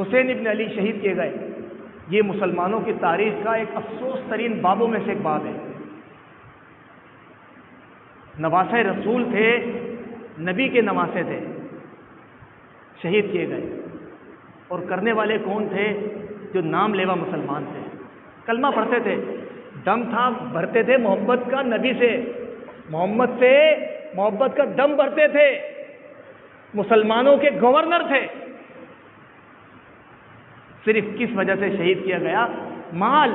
حسین ابن علی شہید کیے گئے، یہ مسلمانوں کی تاریخ کا ایک افسوس ترین بابوں میں سے ایک باب ہے۔ نواسۂ رسول تھے، نبی کے نواسے تھے، شہید کیے گئے۔ اور کرنے والے کون تھے؟ جو نام لیوا مسلمان تھے، کلمہ پڑھتے تھے، دم تھا بھرتے تھے محبت کا نبی سے، محمد سے محبت کا دم بھرتے تھے، مسلمانوں کے گورنر تھے۔ صرف کس وجہ سے شہید کیا گیا؟ مال،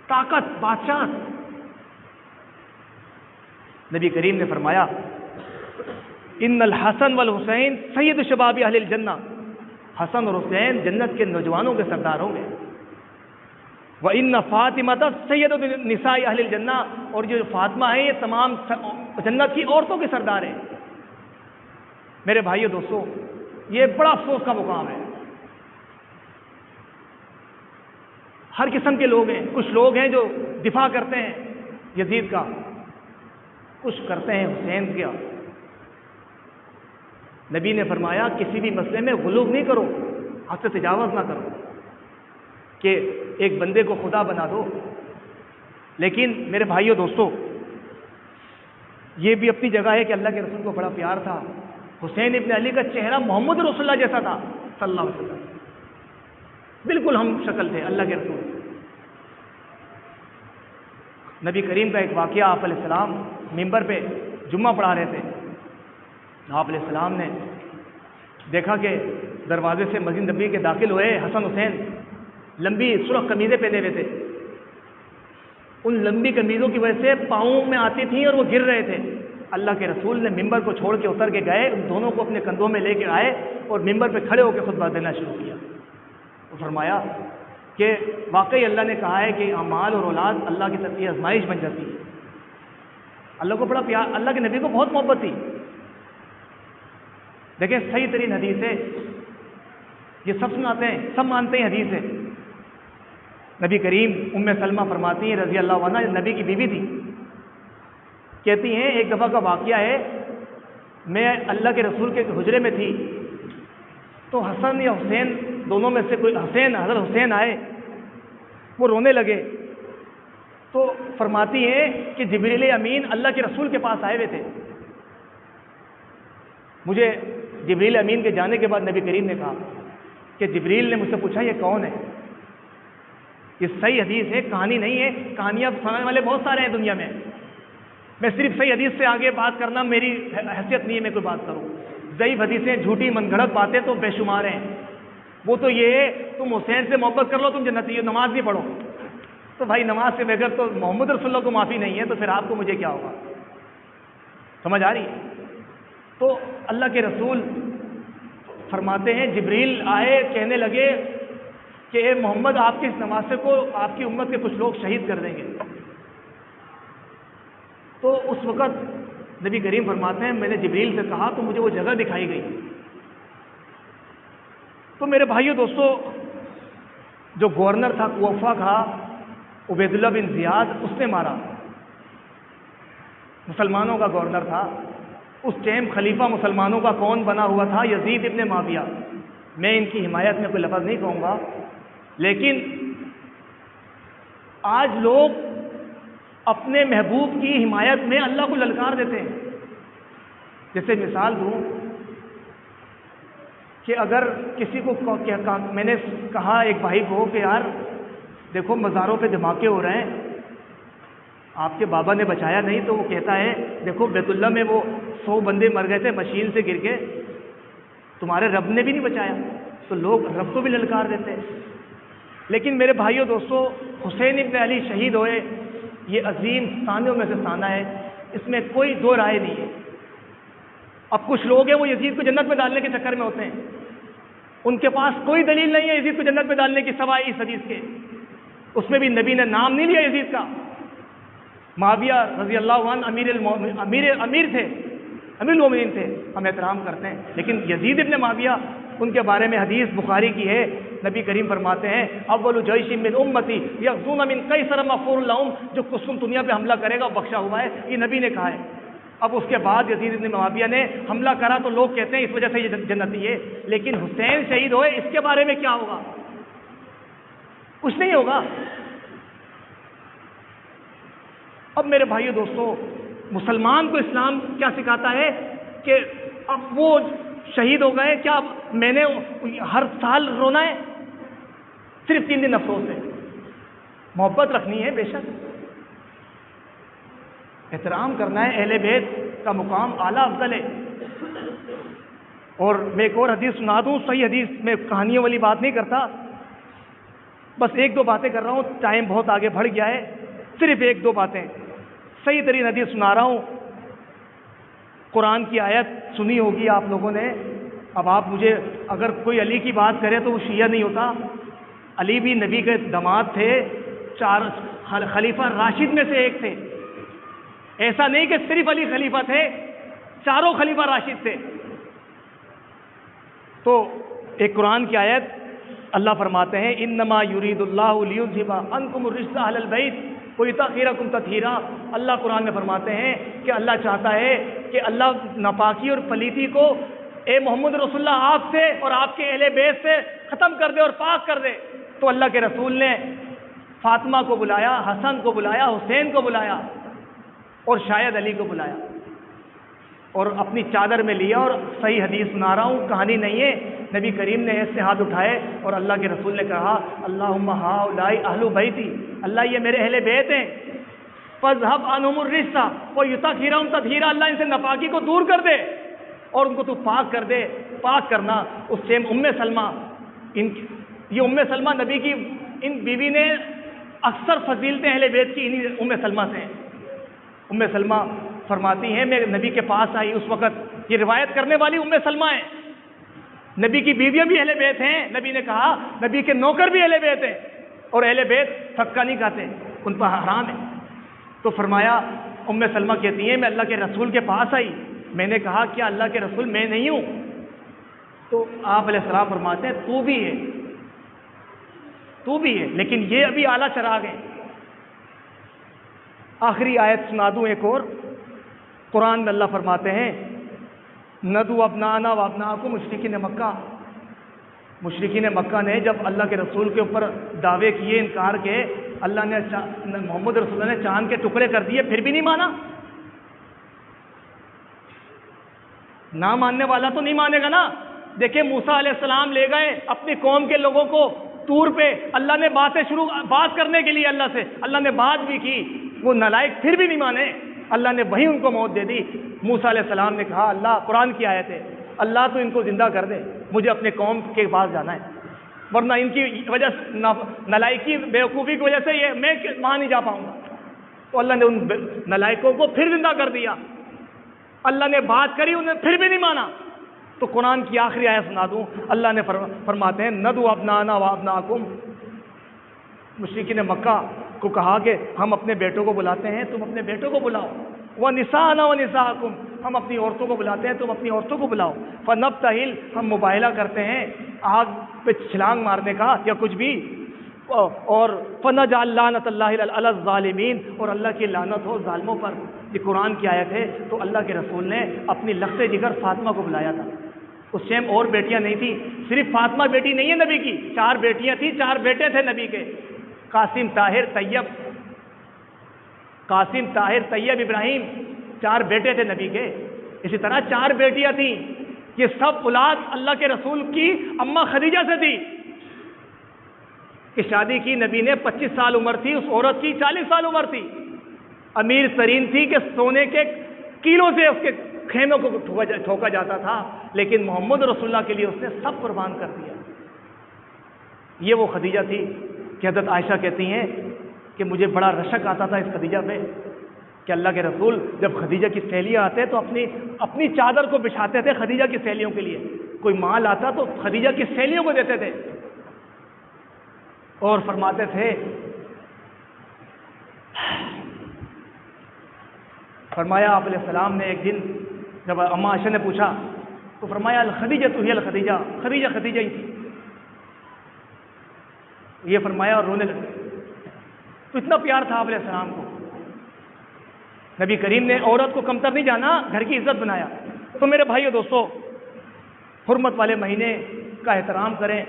طاقت، بادشاہ۔ نبی کریم نے فرمایا ان الحسن والحسین سید شباب اہل الجنہ، حسن اور حسین جنت کے نوجوانوں کے سردار ہوں گے۔ وَإِنَّ فَاطِمَةَ سَيِّدَةُ نِسَاءِ اہل الجنہ، اور جو فاطمہ ہیں یہ تمام جنت کی عورتوں کے سردار ہیں۔ میرے بھائیو دوستو، یہ بڑا افسوس کا مقام ہے۔ ہر قسم کے لوگ ہیں، کچھ لوگ ہیں جو دفاع کرتے ہیں یزید کا، کچھ کرتے ہیں حسین کا۔ نبی نے فرمایا کسی بھی مسئلے میں غلو نہیں کرو، حد سے تجاوز نہ کرو کہ ایک بندے کو خدا بنا دو۔ لیکن میرے بھائیو دوستو، یہ بھی اپنی جگہ ہے کہ اللہ کے رسول کو بڑا پیار تھا۔ حسین ابن علی کا چہرہ محمد رسول اللہ جیسا تھا صلی اللہ علیہ وسلم، بالکل ہم شکل تھے اللہ کے رسول۔ نبی کریم کا ایک واقعہ، آپ علیہ السلام ممبر پہ جمعہ پڑھا رہے تھے، آپ علیہ السلام نے دیکھا کہ دروازے سے مسجد نبی کے داخل ہوئے حسن حسین، لمبی سرخ قمیضیں پہنے ہوئے تھے، ان لمبی قمیضوں کی وجہ سے پاؤں میں آتی تھیں اور وہ گر رہے تھے۔ اللہ کے رسول نے ممبر کو چھوڑ کے اتر کے گئے، ان دونوں کو اپنے کندھوں میں لے کے آئے اور ممبر پہ کھڑے ہو کے خطبہ دینا شروع کیا۔ وہ فرمایا کہ واقعی اللہ نے کہا ہے کہ اعمال اور اولاد اللہ کی طرف آزمائش بن جاتی ہے۔ اللہ کو بڑا پیار، اللہ کے نبی کو بہت محبت تھی۔ دیکھیں صحیح ترین حدیث ہے، یہ سب سناتے ہیں، سب مانتے ہیں حدیث ہے۔ نبی کریم ام سلمہ فرماتی ہیں رضی اللہ عنہ، نبی کی بیوی تھی، کہتی ہیں ایک دفعہ کا واقعہ ہے، میں اللہ کے رسول کے حجرے میں تھی تو حسن یا حسین دونوں میں سے کوئی حضرت حسین آئے، وہ رونے لگے تو فرماتی ہیں کہ جبریل امین اللہ کے رسول کے پاس آئے ہوئے تھے۔ مجھے جبریل امین کے جانے کے بعد نبی کریم نے کہا کہ جبریل نے مجھ سے پوچھا یہ کون ہے؟ یہ صحیح حدیث ہے، کہانی نہیں ہے، کہانیاں سنانے والے بہت سارے ہیں دنیا میں، میں صرف صحیح حدیث سے آگے بات کرنا میری حیثیت نہیں ہے میں کوئی بات کروں۔ ضعیف حدیثیں، جھوٹی من گھڑت باتیں تو بے شمار ہیں۔ وہ تو یہ ہے تم حسین سے محبت کر لو تم جنتی ہو، نماز بھی پڑھو، تو بھائی نماز سے بغیر تو محمد رسول اللہ کو معافی نہیں ہے، تو پھر آپ کو مجھے کیا ہوگا؟ سمجھ آ رہی ہے؟ تو اللہ کے رسول فرماتے ہیں جبریل آئے، کہنے لگے کہ اے محمد آپ کے اس نمازے کو آپ کی امت کے کچھ لوگ شہید کر دیں گے۔ تو اس وقت نبی کریم فرماتے ہیں میں نے جبریل سے کہا تو مجھے وہ جگہ دکھائی گئی۔ تو میرے بھائیو دوستو، جو گورنر تھا کوفہ کا عبید اللہ بن زیاد، اس نے مارا، مسلمانوں کا گورنر تھا اس ٹائم۔ خلیفہ مسلمانوں کا کون بنا ہوا تھا؟ یزید ابن معاویہ۔ میں ان کی حمایت میں کوئی لفظ نہیں کہوں گا، لیکن آج لوگ اپنے محبوب کی حمایت میں اللہ کو للکار دیتے ہیں۔ جیسے مثال دوں کہ اگر کسی کو میں نے کہا ایک بھائی کو کہ یار دیکھو مزاروں پہ دھماکے ہو رہے ہیں، آپ کے بابا نے بچایا نہیں، تو وہ کہتا ہے دیکھو بیت اللہ میں وہ 100 بندے مر گئے تھے مشین سے گر کے، تمہارے رب نے بھی نہیں بچایا، تو لوگ رب کو بھی للکار دیتے ہیں۔ لیکن میرے بھائیوں دوستو، حسین ابن علی شہید ہوئے، یہ عظیم ثانیوں میں سے ثانیہ ہے، اس میں کوئی دو رائے نہیں ہے۔ اب کچھ لوگ ہیں وہ یزید کو جنت میں ڈالنے کے چکر میں ہوتے ہیں، ان کے پاس کوئی دلیل نہیں ہے یزید کو جنت میں ڈالنے کی سوائے اس حدیث کے۔ اس میں بھی نبی نے نام نہیں لیا یزید کا۔ معاویہ رضی اللہ عنہ امیر تھے، امیر المومنین تھے، ہم احترام کرتے ہیں، لیکن یزید ابن معاویہ ان کے بارے میں حدیث بخاری کی ہے، نبی کریم فرماتے ہیں اول جیش من امتی یغزون من قیصر مغفور لهم، جو قسطنطنیہ پہ حملہ کرے گا وہ بخشا ہوا ہے، یہ نبی نے کہا ہے۔ اب اس کے بعد یزید بن معاویہ نے حملہ کرا تو لوگ کہتے ہیں اس وجہ سے یہ جنتی ہے، لیکن حسین شہید ہوئے، اس کے بارے میں کیا ہوگا؟ کچھ نہیں ہوگا۔ اب میرے بھائیو دوستو، مسلمان کو اسلام کیا سکھاتا ہے کہ اب وہ شہید ہو گئے، کیا میں نے ہر سال رونا ہے؟ صرف 3 دن افسوس ہے۔ محبت رکھنی ہے، بے شک احترام کرنا ہے، اہل بیت کا مقام اعلیٰ افضل ہے۔ اور میں ایک اور حدیث سنا دوں، صحیح حدیث، میں کہانیوں والی بات نہیں کرتا، بس 1-2 باتیں کر رہا ہوں، ٹائم بہت آگے بڑھ گیا ہے، صرف 1-2 باتیں، صحیح ترین حدیث سنا رہا ہوں۔ قرآن کی آیت سنی ہوگی آپ لوگوں نے، اب آپ مجھے اگر کوئی علی کی بات کرے تو وہ شیعہ نہیں ہوتا۔ علی بھی نبی کے داماد تھے، 4 خلیفہ راشد میں سے ایک تھے، ایسا نہیں کہ صرف علی خلیفہ تھے، 4 خلیفہ راشد تھے۔ تو ایک قرآن کی آیت اللہ فرماتے ہیں انما یرید اللہ لیذھب عنکم الرجس اہل البیت ویطہرکم تطہیرا۔ اللہ قرآن میں فرماتے ہیں کہ اللہ چاہتا ہے کہ اللہ ناپاکی اور پلیتی کو اے محمد رسول اللہ آپ سے اور آپ کے اہل بیت سے ختم کر دے اور پاک کر دے۔ تو اللہ کے رسول نے فاطمہ کو بلایا، حسن کو بلایا، حسین کو بلایا اور شاید علی کو بلایا اور اپنی چادر میں لیا، اور صحیح حدیث سنا رہا ہوں، کہانی نہیں ہے، نبی کریم نے ایسے ہاتھ اٹھائے اور اللہ کے رسول نے کہا اللہم ہؤلاء اہل بیتی، اللہ یہ میرے اہل بیت ہیں، فاذھب عنہم الرجس ویطہرہم تطہیرا، اللہ ان سے ناپاکی کو دور کر دے اور ان کو تو پاک کر دے۔ پاک کرنا اس سے ام سلمہ، یہ ام سلمہ نبی کی ان بیوی نے اکثر فضیلتیں اہل بیت کی انہی ام سلمہ سے ہیں۔ ام سلمہ فرماتی ہیں میں نبی کے پاس آئی اس وقت، یہ روایت کرنے والی ام سلمہ ہیں، نبی کی بیویاں بھی اہل بیت ہیں، نبی نے کہا نبی کے نوکر بھی اہل بیت ہیں، اور اہل بیت صدقہ نہیں کھاتے، ان پر حرام ہے۔ تو فرمایا ام سلمہ کہتی ہیں میں اللہ کے رسول کے پاس آئی، میں نے کہا کیا اللہ کے رسول میں نہیں ہوں؟ تو آپ علیہ السلام فرماتے ہیں تو بھی ہے، تو بھی ہے، لیکن یہ ابھی اعلیٰ چراغ ہے۔ آخری آیت سنا دوں ایک اور، قرآن میں اللہ فرماتے ہیں ندعو ابناءنا وابناءکم، مشرکین مکہ، مشرکین مکہ نے جب اللہ کے رسول کے اوپر دعوے کیے، انکار کے، اللہ نے محمد رسول اللہ نے چاند کے ٹکڑے کر دیے، پھر بھی نہیں مانا۔ نہ ماننے والا تو نہیں مانے گا نا۔ دیکھیں موسیٰ علیہ السلام لے گئے اپنی قوم کے لوگوں کو طور پہ، اللہ نے بات کرنے کے لیے اللہ سے، اللہ نے بات بھی کی، وہ نالائق پھر بھی نہیں مانے، اللہ نے وہیں ان کو موت دے دی۔ موسیٰ علیہ السلام نے کہا اللہ، قرآن کی آیت ہے، اللہ تو ان کو زندہ کر دے، مجھے اپنے قوم کے پاس جانا ہے، ورنہ ان کی وجہ سے نالائکی بیوقوفی کی وجہ سے یہ میں وہاں نہیں جا پاؤں گا۔ تو اللہ نے ان نالائکوں کو پھر زندہ کر دیا، اللہ نے بات کری، انہیں پھر بھی نہیں مانا۔ تو قرآن کی آخری آیت سنا دوں، اللہ نے فرماتے ہیں ندعو ابناءنا وابناءکم، مشرکین مکہ کو کہا کہ ہم اپنے بیٹوں کو بلاتے ہیں، تم اپنے بیٹوں کو بلاؤ، وَنِسَاءَنَا وَنِسَاءَکُمْ، ہم اپنی عورتوں کو بلاتے ہیں، تم اپنی عورتوں کو بلاؤ، فَنَبْتَهِلْ، ہم مباہلہ کرتے ہیں آگ پہ چھلانگ مارنے کا یا کچھ بھی، اور فَنَجْعَلْ لَعْنَتَ اللَّهِ عَلَى الظَّالِمِينَ، اور اللہ کی لعنت ہو ظالموں پر۔ یہ قرآن کی آیت ہے۔ تو اللہ کے رسول نے اپنی لخت جگر فاطمہ کو بلایا تھا، اس ٹائم اور بیٹیاں نہیں تھیں، صرف فاطمہ بیٹی نہیں ہے نبی کی، 4 بیٹیاں تھیں، 4 بیٹے تھے نبی کے، قاسم طاہر طیب، قاسم طاہر طیب ابراہیم، 4 بیٹے تھے نبی کے۔ اسی طرح 4 بیٹیاں تھیں، یہ سب اولاد اللہ کے رسول کی اماں خدیجہ سے تھی، کہ شادی کی نبی نے 25 سال عمر تھی، اس عورت کی 40 سال عمر تھی، امیر ترین تھی کہ سونے کے کیلوں سے اس کے خیموں کو ٹھوکا جاتا تھا، لیکن محمد رسول اللہ کے لیے اس نے سب قربان کر دیا۔ یہ وہ خدیجہ تھی کہ حضرت عائشہ کہتی ہیں کہ مجھے بڑا رشک آتا تھا اس خدیجہ پہ، کہ اللہ کے رسول جب خدیجہ کی سہیلیاں آتے تو اپنی چادر کو بچھاتے تھے خدیجہ کی سہیلیوں کے لیے، کوئی مال آتا تو خدیجہ کی سہیلیوں کو دیتے تھے، اور فرماتے تھے، فرمایا آپ علیہ السلام نے ایک دن جب اماں عائشہ نے پوچھا تو فرمایا الخدیجہ تو ہی الخدیجہ، خدیجہ خدیجہ ہی تھی، یہ فرمایا اور رونے لگے۔ تو اتنا پیار تھا آپ علیہ السلام کو، نبی کریم نے عورت کو کمتر نہیں جانا، گھر کی عزت بنایا۔ تو میرے بھائیو دوستو، حرمت والے مہینے کا احترام کریں،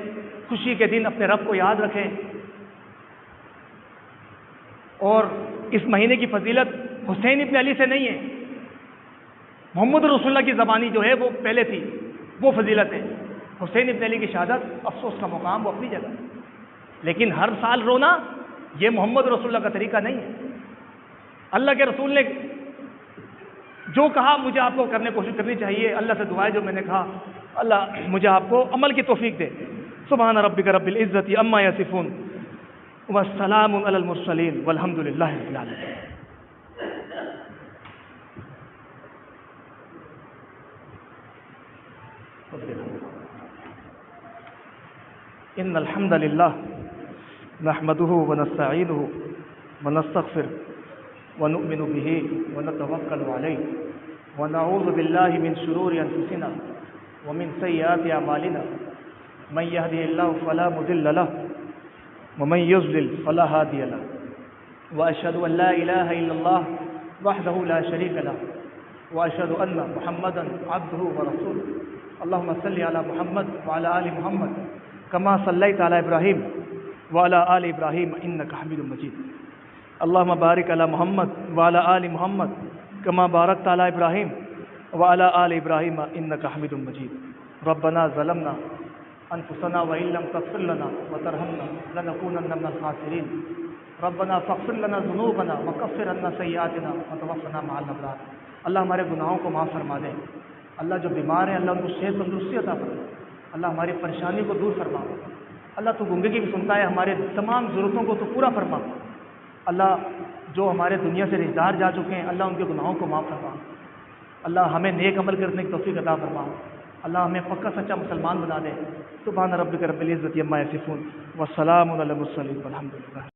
خوشی کے دن اپنے رب کو یاد رکھیں، اور اس مہینے کی فضیلت حسین ابن علی سے نہیں ہے، محمد رسول اللہ کی زبانی جو ہے وہ پہلے تھی، وہ فضیلت ہے۔ حسین ابن علی کی شہادت افسوس کا مقام، وہ اپنی جگہ، لیکن ہر سال رونا یہ محمد رسول اللہ کا طریقہ نہیں ہے۔ اللہ کے رسول نے جو کہا مجھے آپ کو کرنے کی کوشش کرنی چاہیے۔ اللہ سے دعا ہے جو میں نے کہا اللہ مجھے آپ کو عمل کی توفیق دے۔ سبحان ربک رب العزت عما یصفون والسلام علی المرسلین والحمد للہ رب العالمین۔ ان الحمد للہ نحمده ونستعینه ونستغفره ونؤمن به ونتوکل علیہ ونعوذ باللہ من شرور انفسنا ومن سیئات اعمالنا من یهده اللہ فلا مضل له ومن یضلل فلا هادی له واشهد ان لا الہ الا اللہ وحدہ لا شریک له واشهد ان محمدا عبدہ ورسولہ اللهم صل علی محمد وعلى آل محمد كما صلیت علی ابراہیم وعلى آل ابراہیم انک حمید مجید اللهم بارک علی محمد وعلى آل محمد كما بارکت علی ابراہیم وعلى آل ابراہیم انک حمید مجید ربنا ظلمنا انفسنا وان لم تغفر لنا وترحمنا لنكونن من الخاسرین ربنا فاغفر لنا ذنوبنا وكفر عنا سیئاتنا وتوفنا مع الابرار۔ اللہ ہمارے گناہوں کو معاف فرما دے۔ اللہ جو بیمار ہیں اللہ ان کو صحت تندرستی عطا فرما۔ اللہ ہماری پریشانی کو دور فرما۔ اللہ تو گنگی بھی سنتا ہے، ہمارے تمام ضرورتوں کو تو پورا فرما۔ اللہ جو ہمارے دنیا سے رشتہ دار جا چکے ہیں اللہ ان کے گناہوں کو معاف فرما۔ اللہ ہمیں نیک عمل کرنے کی توفیق عطا فرما۔ اللہ ہمیں پکا سچا مسلمان بنا دے۔ سبحان ربک رب العزت عما یصفون والسلام علی المرسلین والحمد للہ۔